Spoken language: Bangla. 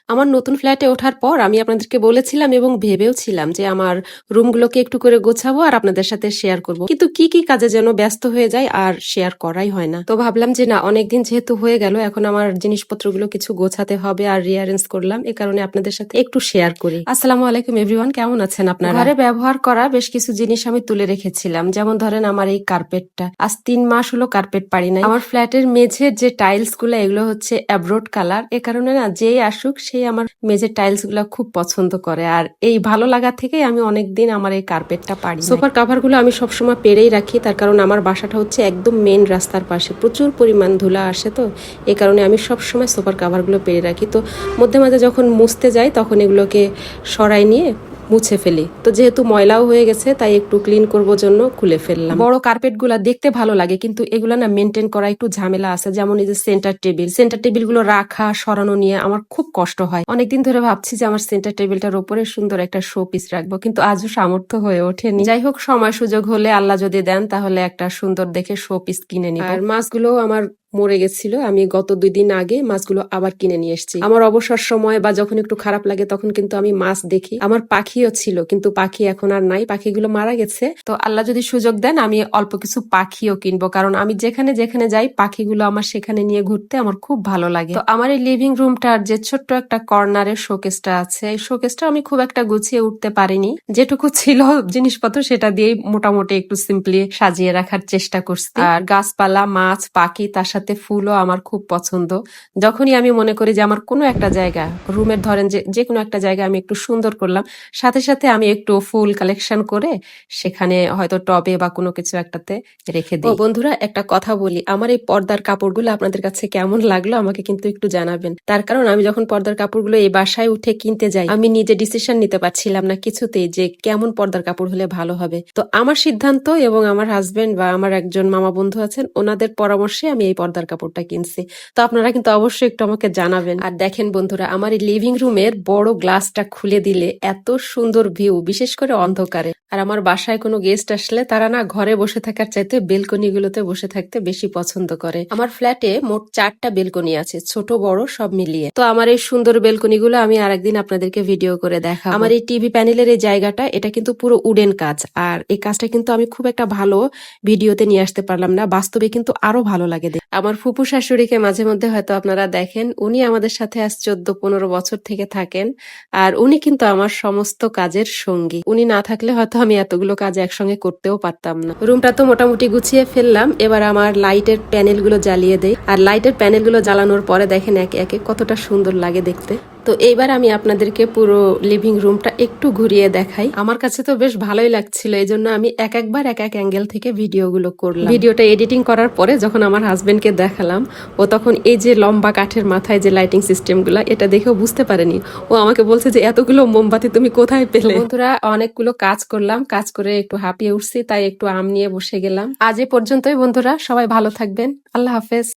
আমার নতুন ফ্ল্যাটে ওঠার পর আমি আপনাদেরকে বলেছিলাম এবং ভেবেও ছিলাম যে আমার রুমগুলোকে একটু করে গোছাবো আর আপনাদের সাথে শেয়ার করব, কিন্তু কি কি কাজে যেন ব্যস্ত হয়ে যায় আর শেয়ার করাই হয় না। তো ভাবলাম যে না, অনেকদিন যেহেতু হয়ে গেল, এখন আমার জিনিসপত্রগুলো কিছু গোছাতে হবে আর রিঅ্যারেঞ্জ করলাম, এ কারণে আপনাদের সাথে একটু শেয়ার করি। আসসালামু আলাইকুম এভরিওয়ান, কেমন আছেন আপনারা? ঘরে ব্যবহার করা বেশ কিছু জিনিস আমি তুলে রেখেছিলাম, যেমন ধরেন আমার এই কার্পেটটা, আজ 3 মাস হলো কার্পেট পারি নাই। আমার ফ্ল্যাটের মেঝের যে টাইলস গুলো, এগুলো হচ্ছে অ্যাব্রোড কালার, এ কারণে না যেই আসুক সেই আমার মেঝের টাইলস গুলা খুব পছন্দ করে, আর এই ভালো লাগা থেকেই আমি অনেকদিন আমার এই কার্পেটটা পারি। সোফার কাভার গুলো আমি সবসময় পেরেই রাখি, তার কারণ আমার বাসাটা হচ্ছে একদম মেন রাস্তার পাশে, প্রচুর পরিমাণ ধুলা আসে, তো এই কারণে আমি সবসময় সোফার কাভার গুলো পেরে রাখি। তো মধ্যে মাঝে যখন মুছতে যাই তখন এগুলোকে সরাই নিয়ে মুছে ফেলি। তো যেহেতু ময়লাও হয়ে গেছে তাই একটু ক্লিন করব জন্য খুলে ফেললাম। বড় কার্পেট গুলা দেখতে ভালো লাগে, কিন্তু এগুলা না মেনটেন করা একটু ঝামেলা আছে। যেমন এই যে সেন্টার টেবিল গুলো রাখা সরানো নিয়ে আমার খুব কষ্ট হয়। অনেকদিন ধরে ভাবছি যে আমার সেন্টার টেবিলটার উপরে সুন্দর একটা শো পিস রাখবো, কিন্তু আজও সামর্থ্য হয়ে ওঠেনি। যাই হোক, সময় সুযোগ হলে আল্লাহ যদি দেন তাহলে একটা সুন্দর দেখে শো পিস কিনে নিব। আর মাছগুলো আমার মরে গেছিল, আমি গত 2 দিন আগে মাছগুলো আবার কিনে নিয়ে এসেছি। আমার অবসর সময় বা যখন একটু খারাপ লাগে তখন কিন্তু আমি মাছ দেখি। আমার পাখিও ছিল, কিন্তু পাখি এখন আর নাই, পাখিগুলো মারা গেছে। তো আল্লাহ যদি সুযোগ দেন আমি অল্প কিছু পাখিও কিনবো, কারণ আমি যেখানে যেখানে যাই পাখিগুলো আমার সেখানে নিয়ে ঘুরতে আমার খুব ভালো লাগে। তো আমার এই লিভিং রুমটার যে ছোট্ট একটা কর্নারের শোকেসটা আছে, এই শোকেসটা আমি খুব একটা গুছিয়ে উঠতে পারিনি, যেটুকু ছিল জিনিসপত্র সেটা দিয়েই মোটামুটি একটু সিম্পলি সাজিয়ে রাখার চেষ্টা করছি। আর গাছপালা, মাছ, পাখি, তার সাথে ফুলও আমার খুব পছন্দ। যখনই আমি মনে করি যে আমার কোনো একটা জায়গা, রুমের ধরেন যে কোনো একটা জায়গা আমি একটু সুন্দর করলাম, সাথে সাথে আমি একটু ফুল কালেকশন করে সেখানে হয়তো টবে বা কোনো কিছু একটাতে রেখে দিই। বন্ধুরা, একটা কথা বলি, আমার এই পর্দার কাপড়গুলো আপনাদের কাছে কেমন লাগলো আমাকে কিন্তু একটু জানাবেন। তার কারণ আমি যখন পর্দার কাপড়গুলো এই বাসায় উঠে কিনতে যাই, আমি নিজে ডিসিশন নিতে পারছিলাম না কিছুতেই যে কেমন পর্দার কাপড় হলে ভালো হবে। তো আমার সিদ্ধান্ত এবং আমার হাজবেন্ড বা আমার একজন মামা বন্ধু আছেন, ওনাদের পরামর্শে আমি এই পর্দার কাপড়টা কিনছি। তো আপনারা কিন্তু অবশ্যই একটু আমাকে জানাবেন। আর দেখেন বন্ধুরা, আমার এই লিভিং রুমের বড় গ্লাসটা খুলে দিলে এত সুন্দর ভিউ, বিশেষ করে অন্ধকারে। আর আমার বাসায় কোনো গেস্ট আসলে তারা না ঘরে বসে থাকার চাইতে বেলকনি গুলোতে বসে থাকতে বেশি পছন্দ করে। আমার ফ্ল্যাটে মোট 4টা বেলকনি আছে, ছোট বড় সব মিলিয়ে। তো আমার এই সুন্দর বেলকনি গুলো আমি আরেকদিন আপনাদেরকে ভিডিও করে দেখাবো। আমার এই টিভি প্যানেলের এই জায়গাটা, এটা কিন্তু পুরো উডেন কাজ, আর এই কাজটা কিন্তু আমি খুব একটা ভালো ভিডিওতে নিয়ে আসতে পারলাম না, বাস্তবে কিন্তু আরো ভালো লাগে। আমার ফুপু শাশুড়িকে মাঝে মধ্যে হয়তো আপনারা দেখেন, উনি আমাদের সাথে আজ 14-15 বছর থেকে থাকেন, আর উনি কিন্তু আমার সমস্ত কাজের সঙ্গী। উনি না থাকলে হয়তো আমি এতগুলো কাজ একসঙ্গে করতেও পারতাম না। রুমটা তো মোটামুটি গুছিয়ে ফেললাম, এবার আমার লাইটের প্যানেলগুলো জ্বালিয়ে দেই। আর লাইটের প্যানেলগুলো জ্বালানোর পরে দেখেন একে একে কতটা সুন্দর লাগে দেখতে। তো এইবার আমি আপনাদেরকে পুরো লিভিং রুমটা একটু ঘুরিয়ে দেখাই। আমার কাছে তো বেশ ভালোই লাগছিল, এই জন্য আমি একবার এক অ্যাঙ্গেল থেকে ভিডিওগুলো করলাম। ভিডিওটা এডিটিং করার পরে যখন আমার হাজবেন্ডকে দেখালাম, ও তখন এই যে লম্বা কাঠের মাথায় যে লাইটিং সিস্টেমগুলো, এটা দেখেও বুঝতে পারেনি। ও আমাকে বলছে যে এতগুলো মোমবাতি তুমি কোথায় পেলে? বন্ধুরা, অনেকগুলো কাজ করলাম, কাজ করে একটু হাঁপিয়ে উঠছি, তাই একটু আম নিয়ে বসে গেলাম। আজ এ পর্যন্তই বন্ধুরা, সবাই ভালো থাকবেন, আল্লাহ হাফেজ।